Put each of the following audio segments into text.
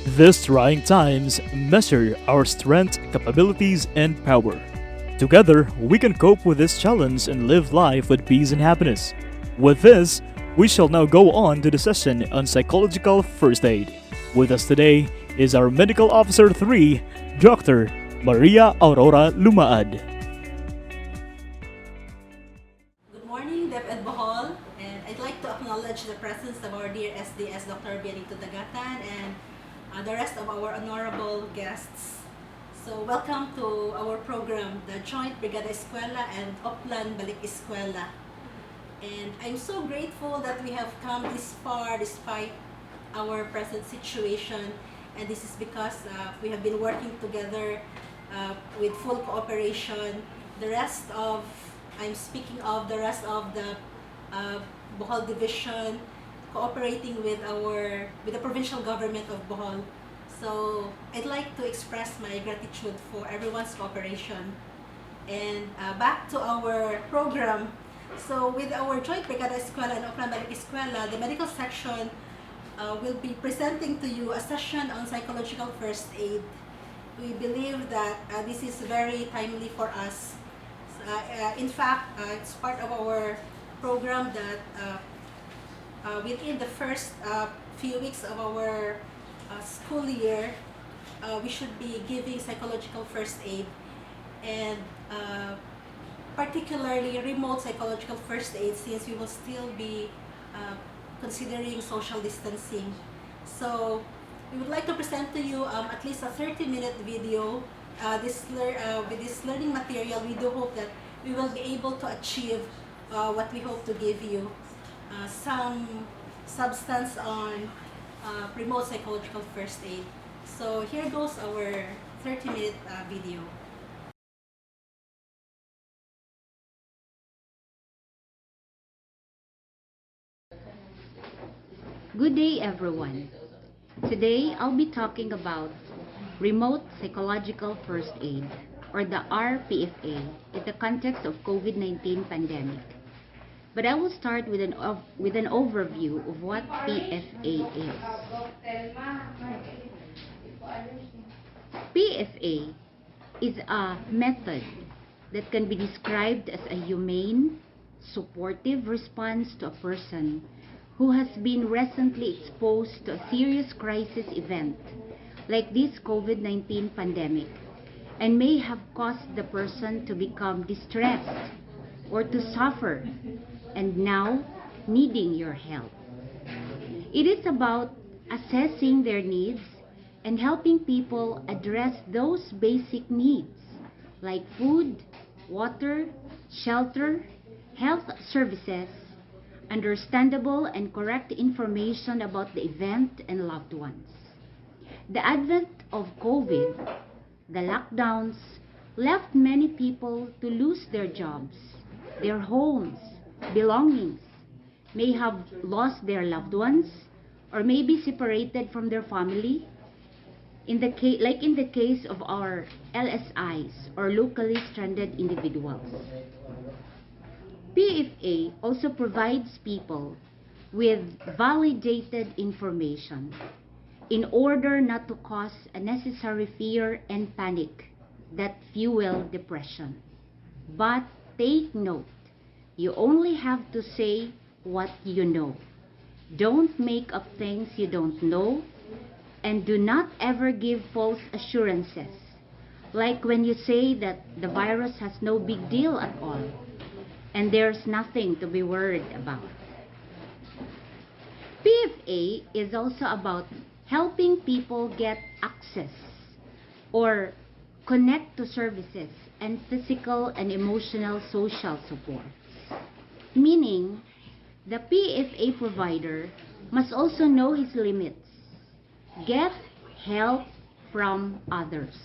These trying times measure our strength, capabilities, and power. Together, we can cope with this challenge and live life with peace and happiness. With this, we shall now go on to the session on psychological first aid. With us today is our Medical Officer 3, Dr. Maria Aurora Luma-ad. Good morning, DepEd Bohol, and I'd like to acknowledge the presence of our dear SDS Dr. Bianito Dagatan and the rest of our honorable guests. So welcome to our program, the Joint Brigada Eskwela and Oplan Balik Eskwela. And I'm so grateful that we have come this far despite our present situation, and this is because we have been working together with full cooperation. I'm speaking of the rest of the Bohol Division, cooperating with the provincial government of Bohol. So I'd like to express my gratitude for everyone's cooperation. And back to our program. So with our Joint Brigada Eskwela and Oplan Balik Eskwela, the medical section will be presenting to you a session on psychological first aid. We believe that this is very timely for us. In fact, it's part of our program that within the first few weeks of our school year, we should be giving psychological first aid, and particularly remote psychological first aid, since we will still be considering social distancing. So we would like to present to you at least a 30-minute video. With this learning material, we do hope that we will be able to achieve what we hope to give you, some substance on remote psychological first aid. So here goes our 30-minute video. Good day, everyone. Today, I'll be talking about remote psychological first aid, or the RPFA, in the context of COVID-19 pandemic. But I will start with an overview of what PFA is. PFA is a method that can be described as a humane, supportive response to a person who has been recently exposed to a serious crisis event like this COVID-19 pandemic, and may have caused the person to become distressed or to suffer, and now needing your help. It is about assessing their needs and helping people address those basic needs like food, water, shelter, health services, understandable and correct information about the event and loved ones. The advent of COVID, the lockdowns, left many people to lose their jobs, their homes, belongings, may have lost their loved ones, or may be separated from their family, like in the case of our LSIs, or locally stranded individuals. PFA also provides people with validated information in order not to cause unnecessary fear and panic that fuel depression. But take note, you only have to say what you know. Don't make up things you don't know, and do not ever give false assurances, like when you say that the virus has no big deal at all, and there's nothing to be worried about. PFA is also about helping people get access or connect to services and physical and emotional social support. Meaning, the PFA provider must also know his limits. Get help from others,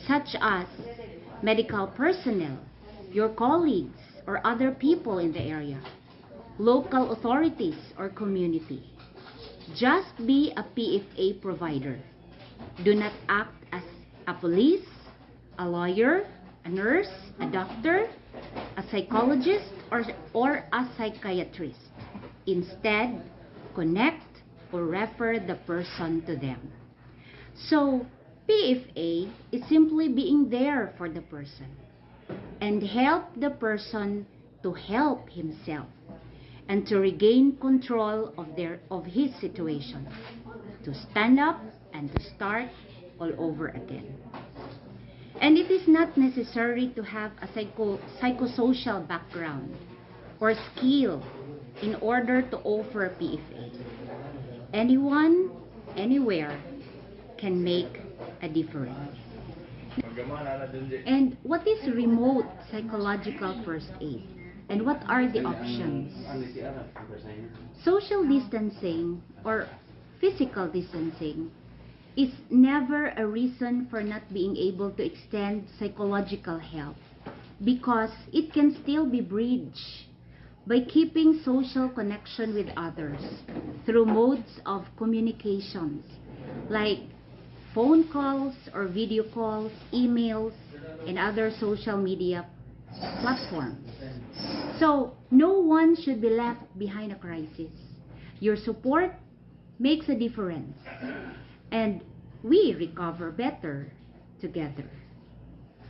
such as medical personnel, your colleagues, or other people in the area, local authorities or community. Just be a PFA provider. Do not act as a police, a lawyer, a nurse, a doctor, a psychologist, or a psychiatrist. Instead, connect or refer the person to them. So, PFA is simply being there for the person and help the person to help himself and to regain control of his situation, to stand up and to start all over again. And it is not necessary to have a psychosocial background or skill in order to offer PFA. Anyone, anywhere can make a difference. And what is remote psychological first aid? And what are the options? Social distancing or physical distancing is never a reason for not being able to extend psychological help, because it can still be bridged by keeping social connection with others through modes of communications like phone calls or video calls, emails, and other social media platforms. So, no one should be left behind a crisis. Your support makes a difference, and we recover better together.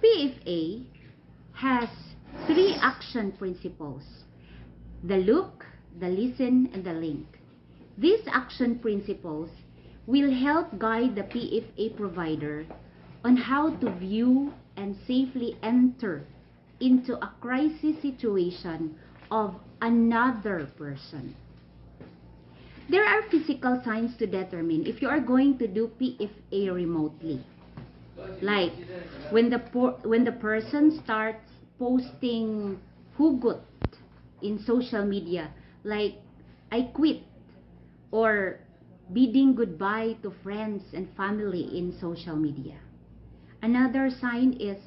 PFA has 3 action principles: the look, the listen, and the link. These action principles will help guide the PFA provider on how to view and safely enter into a crisis situation of another person. There are physical signs to determine if you are going to do PFA remotely. Like when the person starts posting hugot in social media, like I quit, or bidding goodbye to friends and family in social media. Another sign is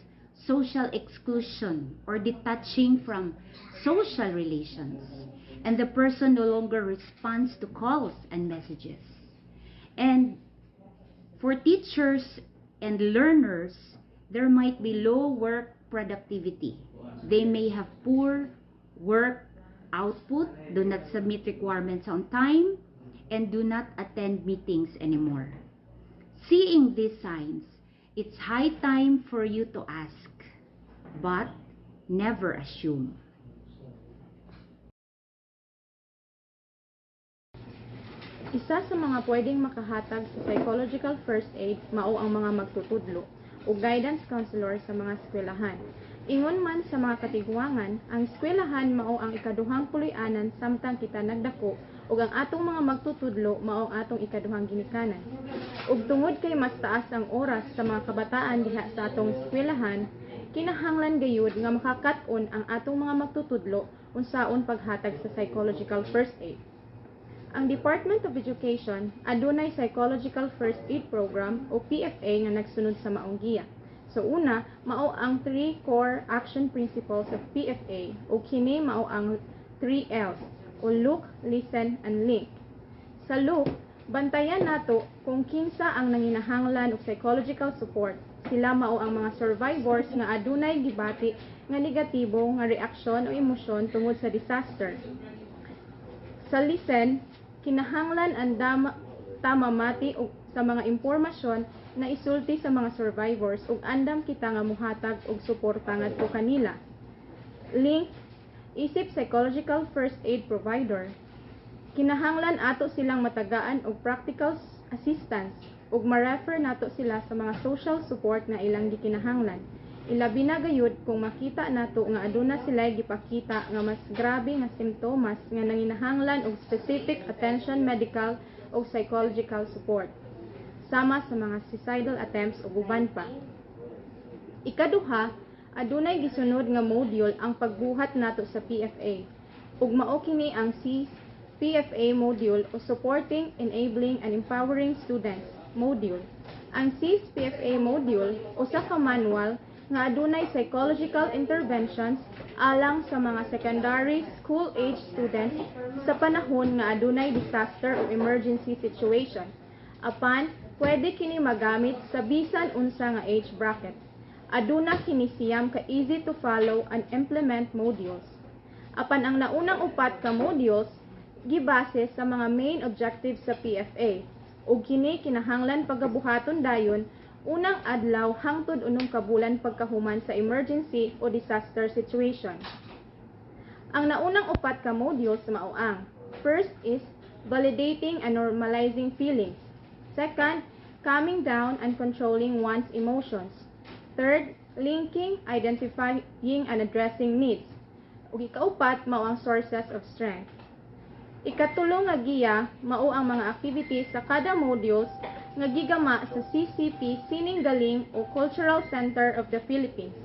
social exclusion or detaching from social relations, and the person no longer responds to calls and messages. And for teachers and learners, there might be low work productivity. They may have poor work output, do not submit requirements on time, and do not attend meetings anymore. Seeing these signs, it's high time for you to ask, but never assume. Isa sa mga pwedeng makahatag sa psychological first aid mao ang mga magtutudlo o guidance counselor sa mga eskwelahan. Ingon man sa mga katigwangan, ang eskwelahan mao ang ikaduhang puloy-anan samtang kita nagdako, ug ang atong mga magtutudlo mao ang atong ikaduhang ginikanan. Ug tungod kay mas taas ang oras sa mga kabataan diha sa atong eskwelahan, kinahanglan gayud nga makakat-on ang atong mga magtutudlo unsaon paghatag sa psychological first aid. Ang Department of Education adunay Psychological First Aid Program o PFA nga nagsunod sa maong giya. So una, mao ang 3 core action principles of PFA o kini mao ang 3 L's o look, listen, and link. Sa look, bantayan nato kung kinsa ang nanginahanglan og psychological support. Sila mao ang mga survivors nga adunay gibati nga negatibo nga reaksyon o emosyon tungod sa disaster. Sa listen, kinahanglan ang tamamati og sa mga impormasyon na isulti sa mga survivors ug andam kita nga muhatag og suporta ngadto kanila. Link, isip psychological first aid provider, kinahanglan ato silang matagaan og practical assistance ug ma-refer nato sila sa mga social support nga ilang gikinahanglan. Ilabi na gayud kung makita nato nga aduna sila gipakita nga mas grabe nga simptomas nga nanginahanglan og specific attention medical o psychological support sama sa mga suicidal attempts ug uban pa. Ikaduha, adunay gisunod nga module ang pagbuhat nato sa PFA ug mao kini ang PFA module o Supporting, Enabling, and Empowering Students module. Ang PFA module usa ka manual nga adunay psychological interventions alang sa mga secondary school age students sa panahon nga adunay disaster o emergency situation. Apan, pwede kini magamit sa bisan unsa nga age bracket. Aduna kini siyam ka easy to follow and implement modules. Apan ang naunang upat ka modules gibase sa mga main objectives sa PFA. ug kini kinahanglan pagabuhaton dayon unang adlaw hangtod unong kabulan pagkahuman sa emergency o disaster situation. Ang naunang upat ka modules mao ang: first is validating and normalizing feelings. Second, calming down and controlling one's emotions. Third, linking, identifying, and addressing needs. Ug ikaupat mao ang sources of strength. Ikatulo nga giya mao ang mga activities sa kada modules nga gigama sa CCP Sining Galing o Cultural Center of the Philippines.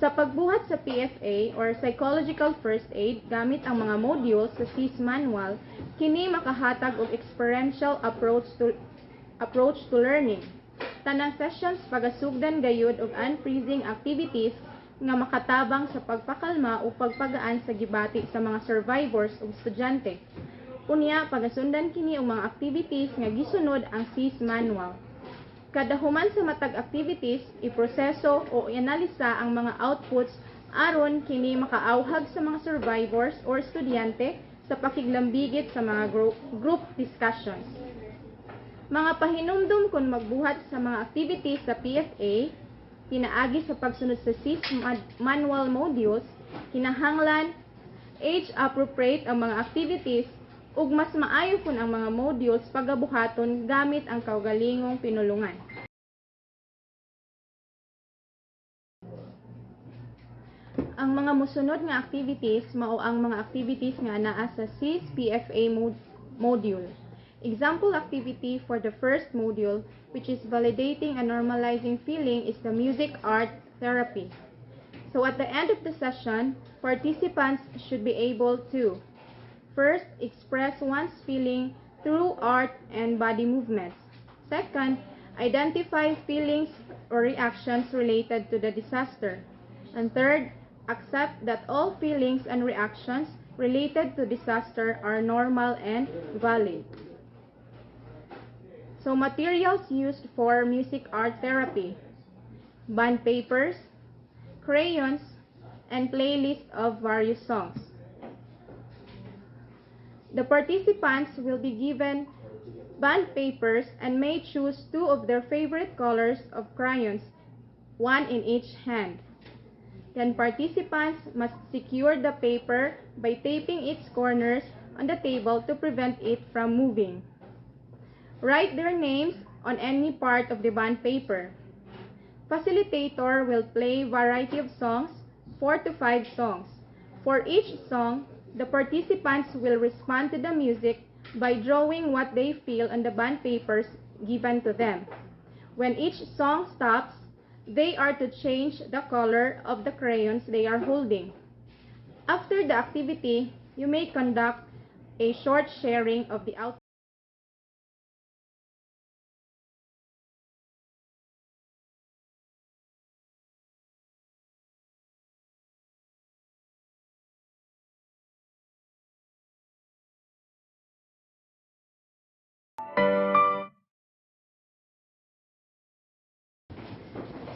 Sa pagbuhat sa PFA or Psychological First Aid gamit ang mga modules sa CIS Manual, kini makahatag og experiential approach to learning. Tanang sessions pagasugdan gayud og unfreezing activities nga makatabang sa pagpakalma o pagpagaan sa gibati sa mga survivors ug estudyante. Unya, pagasundan kini og mga activities nga gisunod ang CIS Manual. Kada human sa matag activities, iproseso o ianalisa ang mga outputs aron kini makaawhag sa mga survivors or estudyante sa pakiglambigit sa mga group discussions. Mga pahinumdum kung magbuhat sa mga activities sa PFA, pinaagi sa pagsunod sa CIS Manual modules, kinahanglan, age-appropriate ang mga activities, ug mas maayo kun ang mga modules pagabuhaton gamit ang kaugalingong pinulungan. Ang mga mosunod nga activities mao ang mga activities nga naa sa CIS PFA module. Example activity for the first module, which is validating and normalizing feeling, is the music art therapy. So at the end of the session, participants should be able to: first, express one's feeling through art and body movements. Second, identify feelings or reactions related to the disaster. And third, accept that all feelings and reactions related to disaster are normal and valid. So materials used for music art therapy: band papers, crayons, and playlist of various songs. The participants will be given band papers and may choose 2 of their favorite colors of crayons, 1 in each hand. Then participants must secure the paper by taping its corners on the table to prevent it from moving. Write their names on any part of the band paper. Facilitator will play variety of songs, 4 to 5 songs. For each song, the participants will respond to the music by drawing what they feel on the band papers given to them. When each song stops, they are to change the color of the crayons they are holding. After the activity, you may conduct a short sharing of the output.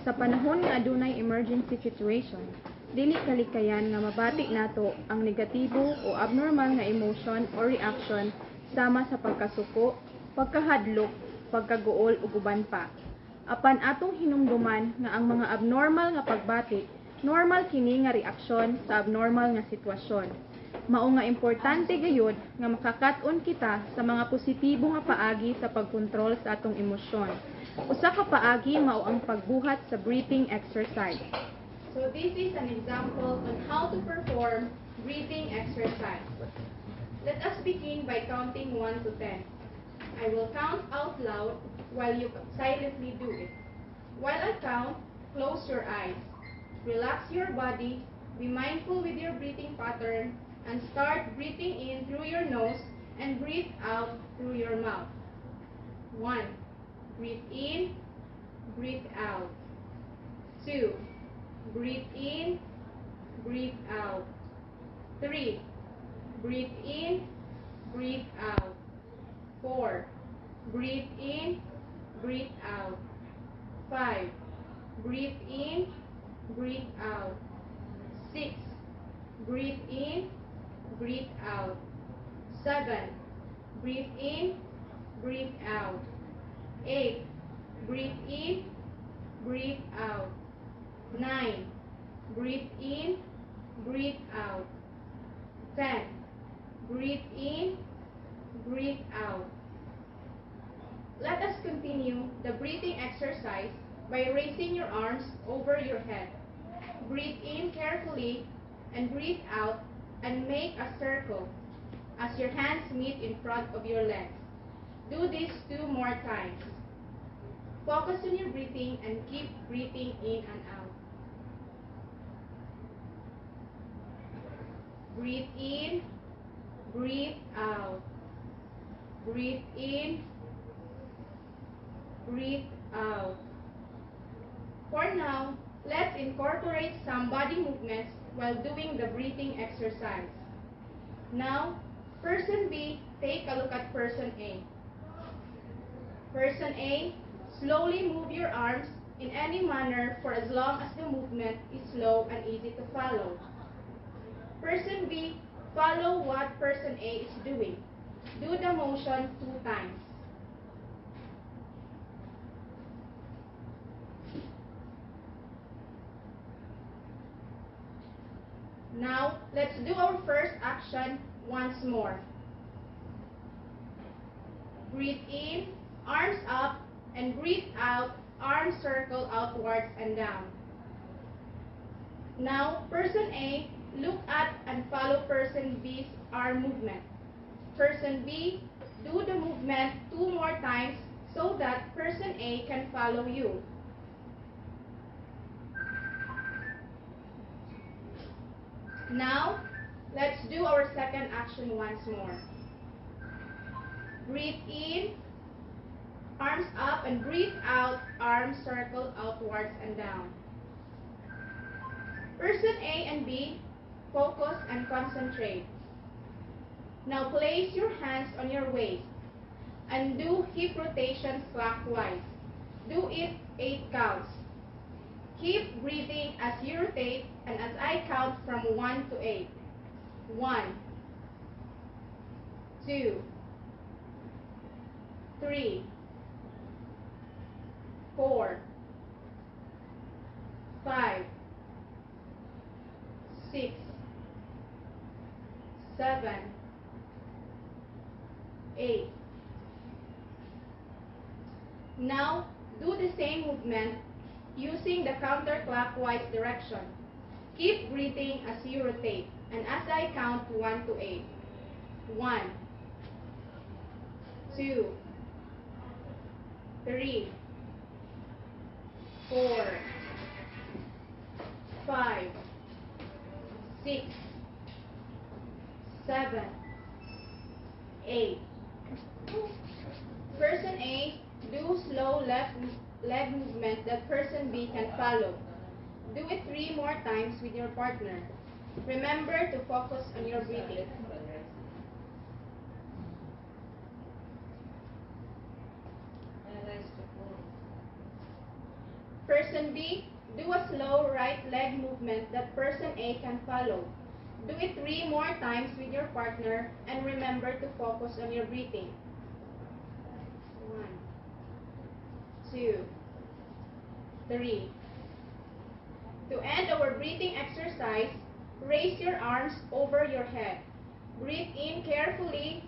Sa panahon nga adunay emergency situation, dili kalikayan nga mabati nato ang negatibo o abnormal nga emotion or reaction sama sa pagkasuko, pagkahadlok, pagkaguol ug uban pa. Apan atong hinumduman nga ang mga abnormal nga pagbati, normal kini nga reaksyon sa abnormal nga sitwasyon. Mao nga importante gayud nga makakat-on kita sa mga positibo nga paagi sa pagkontrol sa atong emosyon. Usa ka paagi mao ang pagbuhat sa breathing exercise. So this is an example on how to perform breathing exercise. Let us begin by counting 1 to 10. I will count out loud while you silently do it. While I count, close your eyes. Relax your body, be mindful with your breathing pattern, and start breathing in through your nose and breathe out through your mouth. 1. Breathe in, breathe out. 2. Breathe in, breathe out. 3. Breathe in, breathe out. 4. Breathe in, breathe out. 5. Breathe in, breathe out. 6. Breathe in, breathe out. 7. Breathe in, breathe out. 8. Breathe in, breathe out. 9. Breathe in, breathe out. 10. Breathe in, breathe out. Let us continue the breathing exercise by raising your arms over your head. Breathe in carefully and breathe out and make a circle as your hands meet in front of your legs. Do this 2 more times. Focus on your breathing and keep breathing in and out. Breathe in, breathe out. Breathe in, breathe out. For now, let's incorporate some body movements while doing the breathing exercise. Now, person B, take a look at person A. Person A, slowly move your arms in any manner for as long as the movement is slow and easy to follow. Person B, follow what person A is doing. Do the motion 2 times. Now, let's do our first action once more. Breathe in, arms up, and breathe out, arms circle outwards and down. Now, person A, look at and follow person B's arm movement. Person B, do the movement 2 more times so that person A can follow you. Now, let's do our second action once more. Breathe in, arms up, and breathe out, arms circle outwards and down. Person A and B, focus and concentrate. Now place your hands on your waist and do hip rotations clockwise. Do it 8 counts. Keep breathing as you rotate and as I count from 1 to 8. 1, 2, 3, 4, 5, 6, 7, 8. Now, do the same movement using the counterclockwise direction. Keep breathing as you rotate and as I count 1 to 8. 1, 2, 3, 4, 5, 6, 7, 8. Person A, do slow left leg movement that person B can follow. Do it 3 more times with your partner. Remember to focus on your breathing. Person B, do a slow right leg movement that person A can follow. Do it 3 more times with your partner and remember to focus on your breathing. 1, 2, 3. To end our breathing exercise, raise your arms over your head. Breathe in carefully,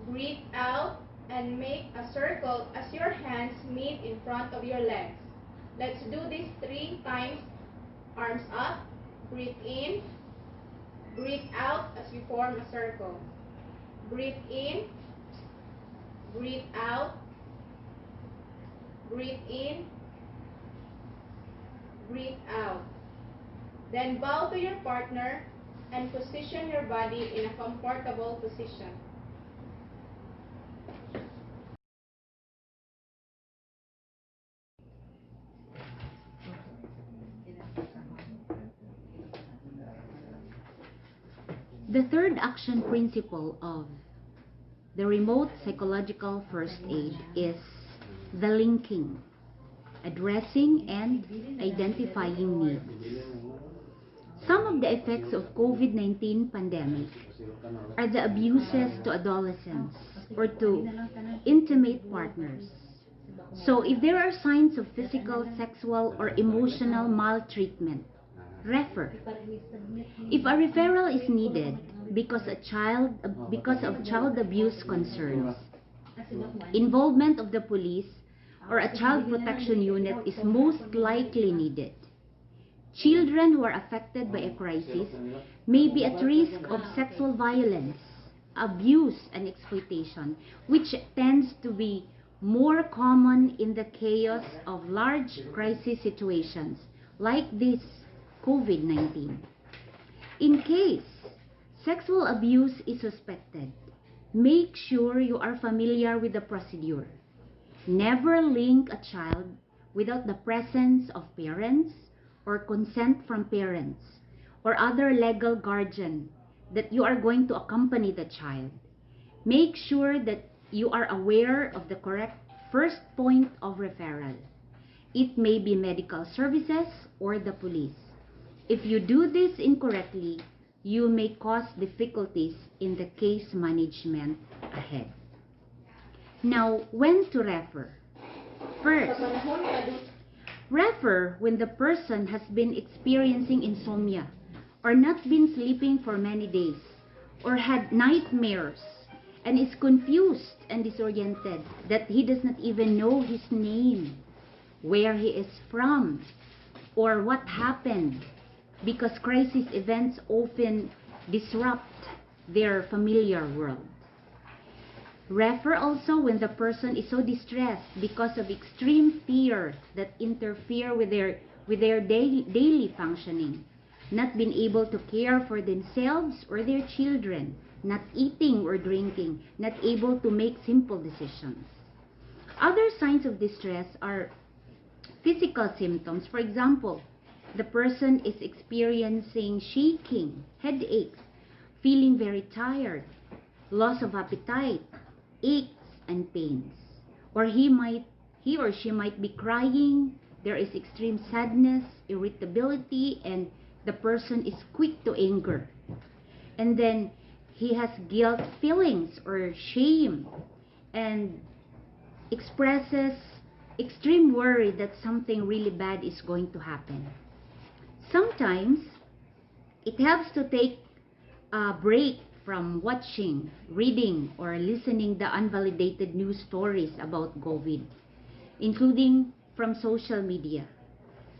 breathe out, and make a circle as your hands meet in front of your legs. Let's do this 3 times. Arms up, breathe in, breathe out as you form a circle. Breathe in, breathe out, breathe in, breathe out. Then bow to your partner and position your body in a comfortable position. The third action principle of the remote psychological first aid is the linking, addressing and identifying needs. Some of the effects of COVID-19 pandemic are the abuses to adolescents, or to intimate partners. So if there are signs of physical, sexual, or emotional maltreatment, refer. If a referral is needed because of child abuse concerns, involvement of the police or a child protection unit is most likely needed. Children who are affected by a crisis may be at risk of sexual violence, abuse, and exploitation, which tends to be more common in the chaos of large crisis situations like this COVID-19. In case sexual abuse is suspected, make sure you are familiar with the procedure. Never link a child without the presence of parents or consent from parents or other legal guardian that you are going to accompany the child. Make sure that you are aware of the correct first point of referral. It may be medical services or the police. If you do this incorrectly, you may cause difficulties in the case management ahead. Now, when to refer? First, refer when the person has been experiencing insomnia or not been sleeping for many days or had nightmares and is confused and disoriented that he does not even know his name, where he is from, or what happened, because crisis events often disrupt their familiar world. Refer also when the person is so distressed because of extreme fear that interfere with their daily functioning, not being able to care for themselves or their children, not eating or drinking, not able to make simple decisions. Other signs of distress are physical symptoms. For example, the person is experiencing shaking, headaches, feeling very tired, loss of appetite, aches and pains. Or he or she might be crying, there is extreme sadness, irritability, and the person is quick to anger. And then he has guilt feelings or shame and expresses extreme worry that something really bad is going to happen. Sometimes it helps to take a break from watching, reading, or listening the unvalidated news stories about COVID, including from social media.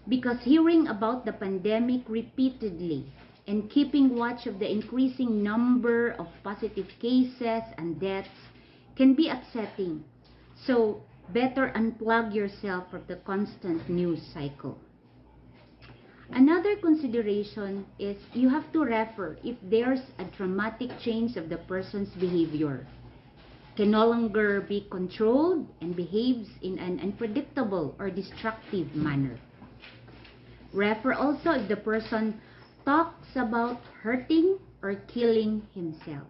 Because hearing about the pandemic repeatedly and keeping watch of the increasing number of positive cases and deaths can be upsetting. So better unplug yourself from the constant news cycle. Another consideration is you have to refer if there's a dramatic change of the person's behavior, can no longer be controlled and behaves in an unpredictable or destructive manner. Refer also if the person talks about hurting or killing himself.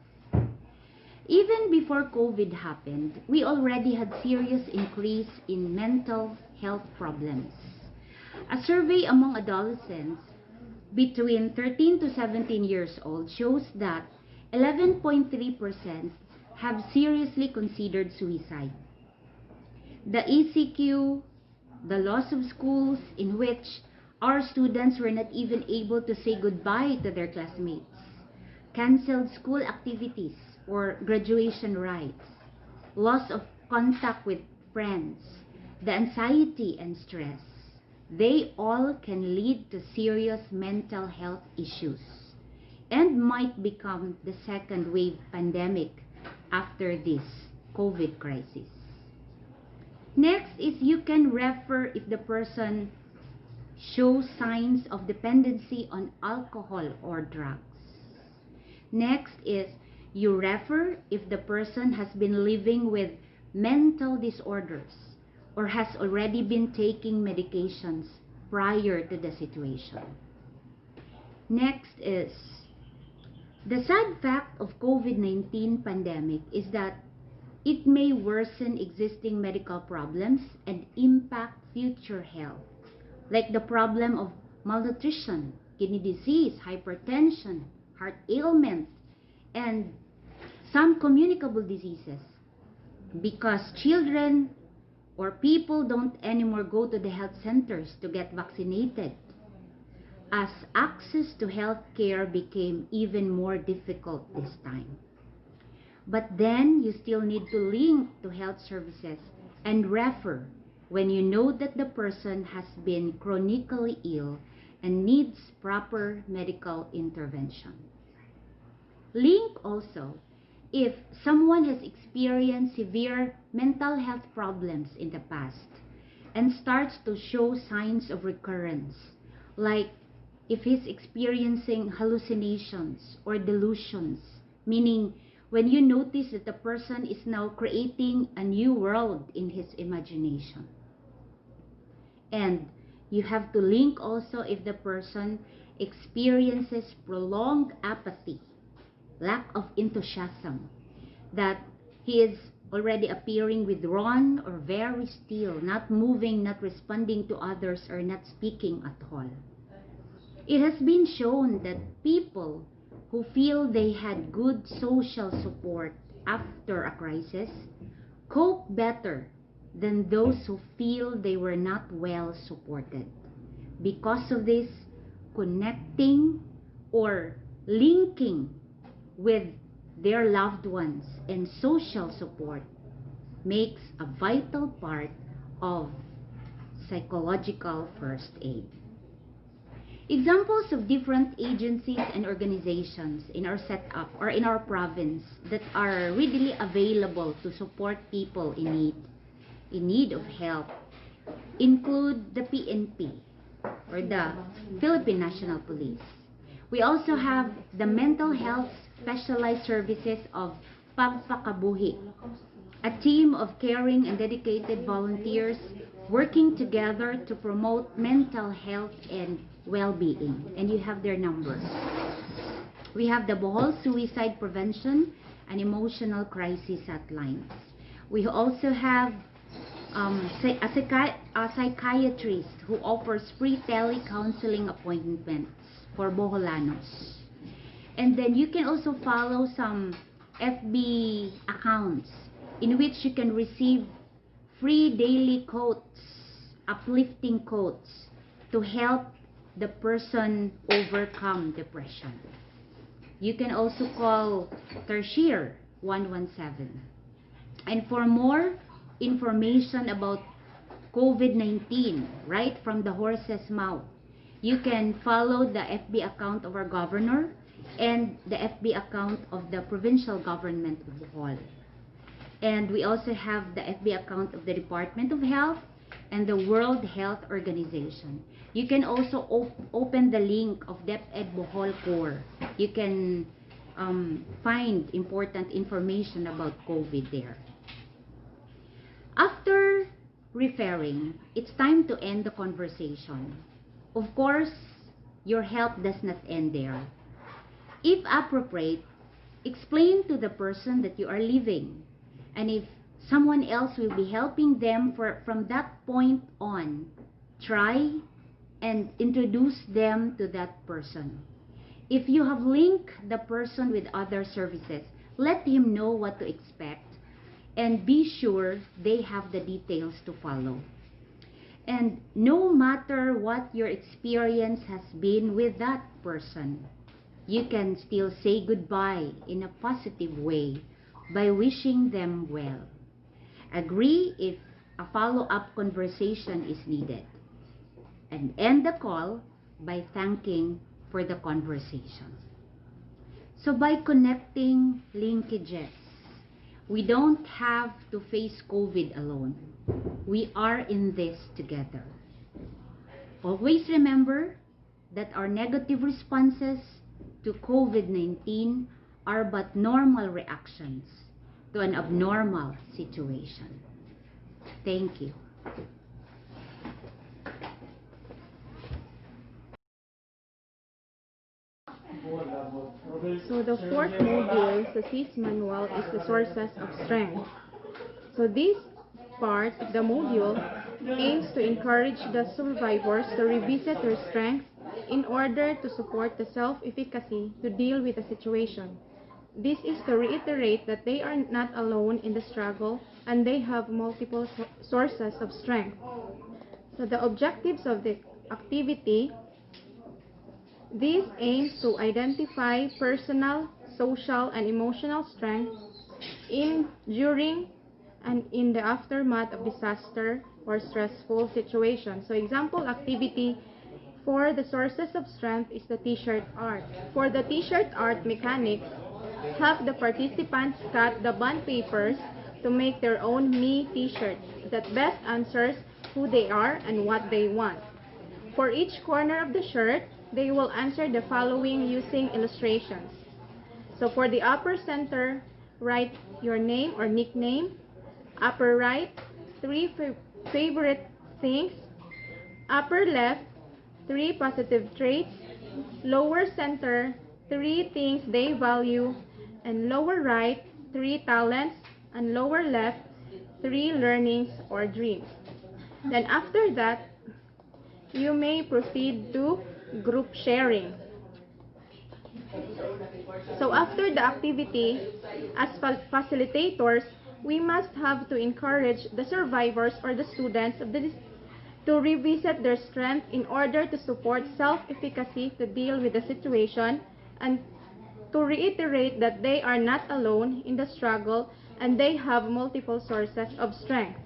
Even before COVID happened, we already had serious increase in mental health problems. A survey among adolescents between 13 to 17 years old shows that 11.3% have seriously considered suicide. The ECQ, the loss of schools in which our students were not even able to say goodbye to their classmates, canceled school activities or graduation rites, loss of contact with friends, the anxiety and stress, they all can lead to serious mental health issues and might become the second wave pandemic after this COVID crisis. Next is you can refer if the person shows signs of dependency on alcohol or drugs. Next is you refer if the person has been living with mental disorders or has already been taking medications prior to the situation. Next is the sad fact of COVID-19 pandemic is that it may worsen existing medical problems and impact future health, like the problem of malnutrition, kidney disease, hypertension, heart ailments, and some communicable diseases because children or people don't anymore go to the health centers to get vaccinated, as access to health care became even more difficult this time. But then you still need to link to health services and refer when you know that the person has been chronically ill and needs proper medical intervention. Link also if someone has experienced severe mental health problems in the past and starts to show signs of recurrence, like if he's experiencing hallucinations or delusions, meaning when you notice that the person is now creating a new world in his imagination. And you have to link also if the person experiences prolonged apathy, lack of enthusiasm, that he is already appearing withdrawn or very still, not moving, not responding to others, or not speaking at all. It has been shown that people who feel they had good social support after a crisis cope better than those who feel they were not well supported. Because of this, connecting or linking with their loved ones and social support makes a vital part of psychological first aid. Examples of different agencies and organizations in our setup or in our province that are readily available to support people in need of help include the PNP or the Philippine National Police. We also have the mental health specialized services of Pagpakabuhi, a team of caring and dedicated volunteers working together to promote mental health and well-being, and you have their numbers. We have the Bohol Suicide Prevention and Emotional Crisis Hotlines. We also have a psychiatrist who offers free tele-counseling appointments for Boholanos. And then you can also follow some FB accounts in which you can receive free daily quotes, uplifting quotes to help the person overcome depression. You can also call Tertiary 117. And for more information about COVID-19, right from the horse's mouth, you can follow the FB account of our governor and the FB account of the provincial government of Bohol. And we also have the FB account of the Department of Health and the World Health Organization. You can also open the link of DepEd Bohol Core. You can find important information about COVID there. After referring, it's time to end the conversation. Of course, your help does not end there. If appropriate, explain to the person that you are leaving, and if someone else will be helping them from that point on, try and introduce them to that person. If you have linked the person with other services, let him know what to expect and be sure they have the details to follow. And no matter what your experience has been with that person, you can still say goodbye in a positive way by wishing them well. Agree if a follow-up conversation is needed. And end the call by thanking for the conversation. So by connecting linkages, we don't have to face COVID alone. We are in this together. Always remember that our negative responses to COVID-19 are but normal reactions to an abnormal situation. Thank you. So the fourth module sa CIS manual is the sources of strength. So this part of the module aims to encourage the survivors to revisit their strengths in order to support the self-efficacy to deal with the situation. This is to reiterate that they are not alone in the struggle and they have multiple sources of strength. So the objectives of the activity, this aims to identify personal, social, and emotional strength in, during, and in the aftermath of disaster or stressful situation. So example activity for the sources of strength is the t-shirt art. For the t-shirt art mechanics, have the participants cut the bond papers to make their own me t-shirt that best answers who they are and what they want. For each corner of the shirt, they will answer the following using illustrations. So for the upper center, write your name or nickname. Upper right, 3 favorite things. Upper left, 3 positive traits. Lower center, 3 things they value. And lower right, 3 talents. And lower left, 3 learnings or dreams. Then after that, you may proceed to group sharing. So after the activity, as facilitators, we must have to encourage the survivors or the students of to revisit their strength in order to support self-efficacy to deal with the situation and to reiterate that they are not alone in the struggle and they have multiple sources of strength.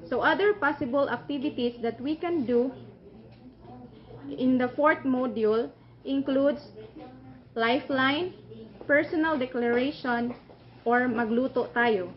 So other possible activities that we can do in the 4th module includes lifeline, personal declaration, or magluto tayo.